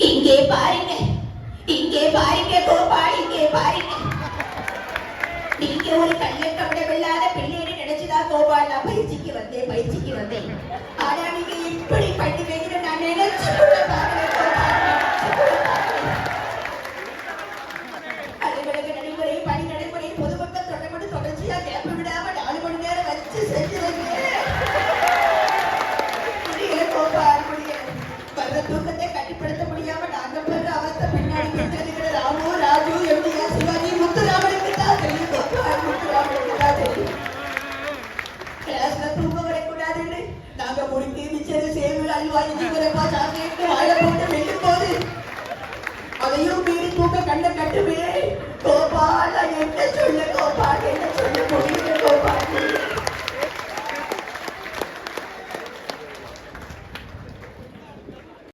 இங்கே பாருங்க, இங்கே பாருங்க கோபால், இங்கே பாருங்க. நீங்க ஒரு கள்ளக்கபடமில்லாத பிள்ளைன்னு நினைச்சுதான் கோபால் நான் பயிற்சிக்கு வந்தேன். ஆனா நீங்க இப்படி பண்ணுவீங்கன்னு நான் நினைச்சு கூட பாக்கல கோபால். நடைமுறை பணி நடைமுறை பொதுமக்கள் தொடர்ச்சியா கேட்ப விடாம 4 மணி நேரம் வச்சு செஞ்சு கோபால் முடியல. வர்ற தூக்கத்தை கட்டுப்படுத்த முடியாம நாங்க போற அவஸ்தை பின்னாடி இருக்கிற ராமு, ராஜு, எம்ஜிஆர், சிவாஜி, முத்துராமனுக்கு தான் தெரியும். கோபால் முத்துராமனுக்கு தான் தெரியும். கிளாஸ்ல தூங்க வரக்கூடாதுன்னு நாங்க முடித்து மிச்சது சேவல் அல்வா இதுவரைப்பா சாப்பிட்டு